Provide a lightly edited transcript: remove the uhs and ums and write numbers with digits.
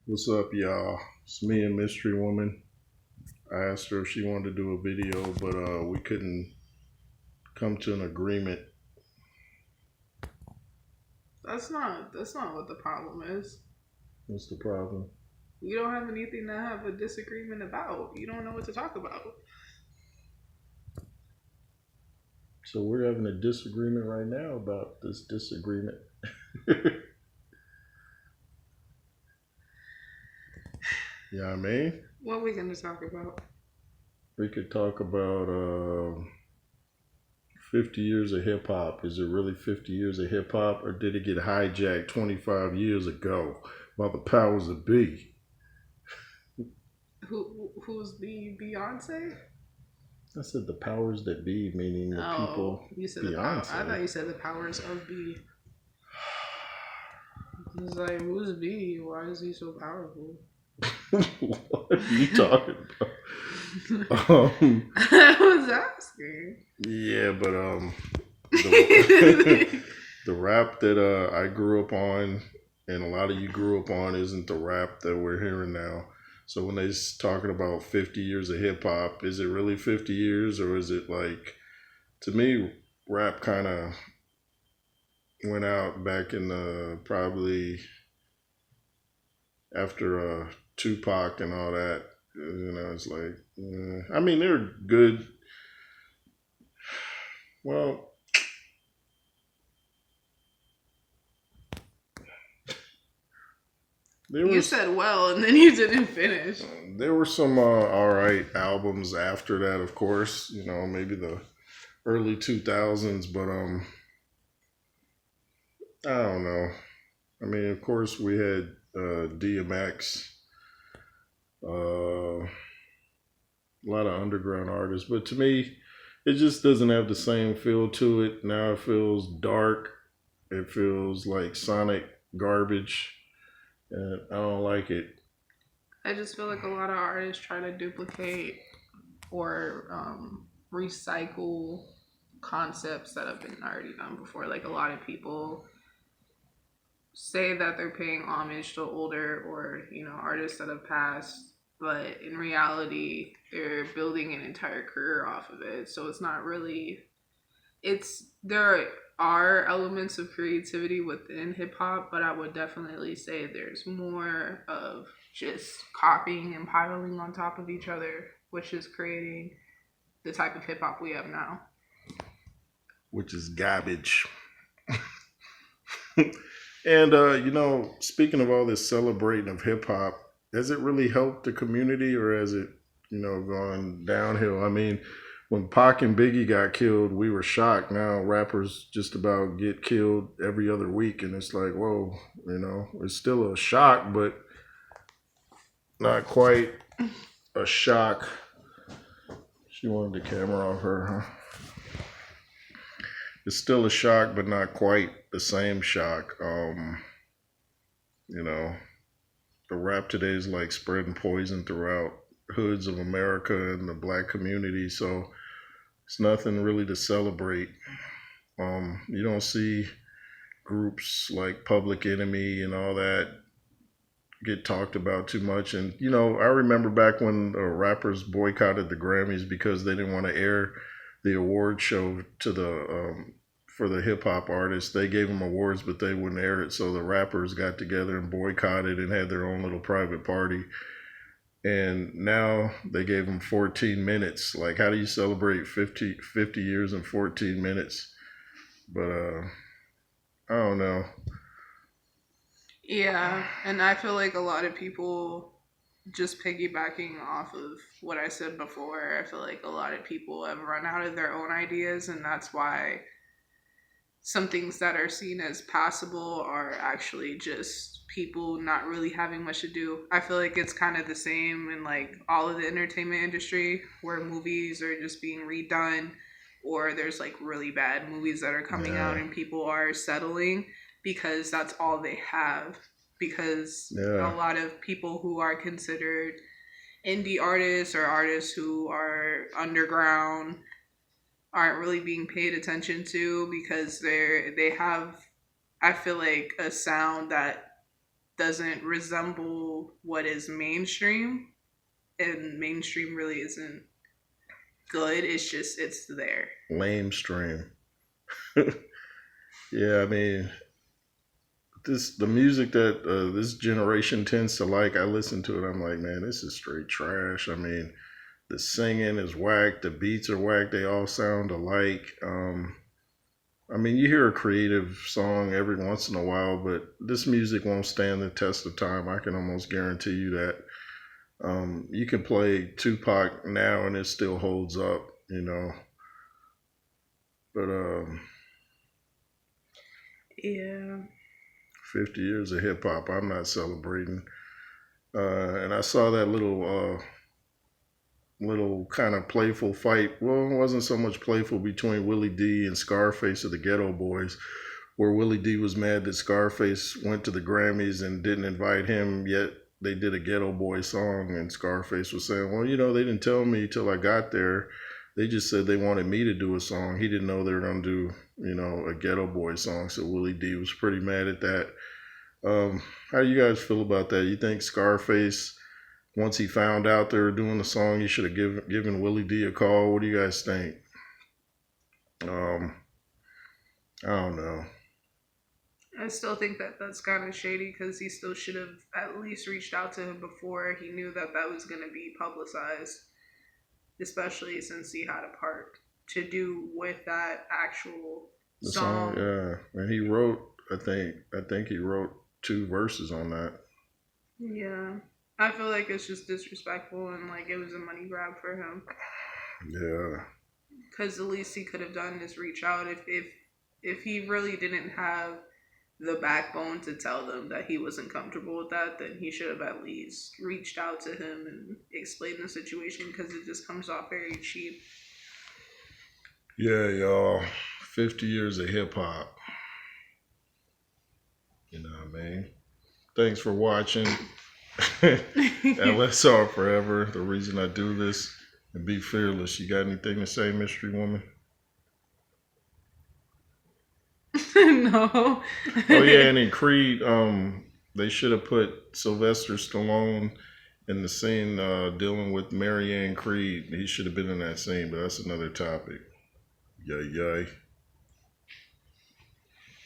What's up, y'all? It's me and Mystery Woman. I asked her if she wanted to do a video, but we couldn't come to an agreement. That's not what the problem is. What's the problem? You don't have anything to have a disagreement about. You don't know what to talk about. So we're having a disagreement right now about this disagreement. Yeah, I mean, What are we gonna talk about? we could talk about 50 years of hip hop. Is it really 50 years of hip hop, or did it get hijacked 25 years ago by the powers that be? Who's the Beyonce? I said the powers that be, meaning the Oh, people. you said the power. I Beyonce. thought you said the powers of B. It's like who's B? Why is he so powerful? What are you talking about? I was asking. Yeah, but the, the rap that I grew up on and a lot of you grew up on isn't the rap that we're hearing now. So when they're talking about 50 years of hip hop, is it really 50 years, or is it like, to me, rap kind of went out back in the probably after Tupac and all that. It's like, I mean, they're good. Well, there You was said well, and then you didn't finish. there were some all right albums after that, of course. Maybe the early 2000s, but I don't know. I mean, of course, we had DMX, a lot of underground artists, but to me, it just doesn't have the same feel to it. Now it feels dark. It feels like sonic garbage, and I don't like it. I just feel like a lot of artists try to duplicate or recycle concepts that have been already done before. Like a lot of people say that they're paying homage to older or artists that have passed, but in reality, they're building an entire career off of it. So it's not really. It's there are elements of creativity within hip hop, but I would definitely say there's more of just copying and piling on top of each other, which is creating the type of hip hop we have now. Which is garbage. And speaking of all this celebrating of hip hop, has it really helped the community, or has it, gone downhill? I mean, when Pac and Biggie got killed, we were shocked. Now rappers just about get killed every other week, and it's like, whoa, it's still a shock, but not quite a shock. She wanted the camera off her, huh? It's still a shock, but not quite the same shock. You know, the rap today is like spreading poison throughout hoods of America and the black community. So it's nothing really to celebrate. You don't see groups like Public Enemy and all that get talked about too much. And I remember back when rappers boycotted the Grammys because they didn't want to air the award show to the for the hip hop artists. They gave them awards, but they wouldn't air it. So the rappers got together and boycotted and had their own little private party. And now they gave them 14 minutes. Like, how do you celebrate 50 years in 14 minutes? But I don't know. Yeah, and I feel like a lot of people just piggybacking off of what I said before, I feel like a lot of people have run out of their own ideas, and that's why some things that are seen as passable are actually just people not really having much to do. I feel like it's kind of the same in like all of the entertainment industry where movies are just being redone or there's like really bad movies that are coming out Yeah, and people are settling because that's all they have. Because a yeah, lot of people who are considered indie artists or artists who are underground aren't really being paid attention to because they have, I feel like, a sound that doesn't resemble what is mainstream, and mainstream really isn't good. It's just it's there. Lame stream. Yeah, I mean, the music that this generation tends to like. I listen to it. I'm like, man, this is straight trash. I mean, the singing is whack. The beats are whack. They all sound alike. I mean, you hear a creative song every once in a while, but this music won't stand the test of time. I can almost guarantee you that. You can play Tupac now and it still holds up, you know. But Yeah. 50 years of hip hop, I'm not celebrating. And I saw that little kind of playful fight. Well, it wasn't so much playful between Willie D and Scarface of the Ghetto Boys, where Willie D was mad that Scarface went to the Grammys and didn't invite him, yet they did a Ghetto Boy song, and Scarface was saying, well, you know, they didn't tell me till I got there. They just said they wanted me to do a song. He didn't know they were going to do, you know, a Ghetto Boy song. So Willie D was pretty mad at that. How do you guys feel about that? You think Scarface, once he found out they were doing the song, he should have given Willie D a call? What do you guys think? I don't know. I still think that that's kind of shady because he still should have at least reached out to him before he knew that that was going to be publicized, especially since he had a part to do with that actual The song. song, yeah. And he wrote, I think he wrote 2 verses on that. Yeah. I feel like it's just disrespectful and like it was a money grab for him. Yeah. Because the least he could have done is reach out if he really didn't have the backbone to tell them that he wasn't comfortable with that, then he should have at least reached out to him and explained the situation because it just comes off very cheap. Yeah, y'all. 50 years of hip hop. You know what I mean? Thanks for watching. LSR forever. The reason I do this and be fearless. You got anything to say, Mystery Woman? No. Oh yeah, and in Creed, they should have put Sylvester Stallone in the scene dealing with Marianne Creed. He should have been in that scene, but that's another topic. Yay, yay.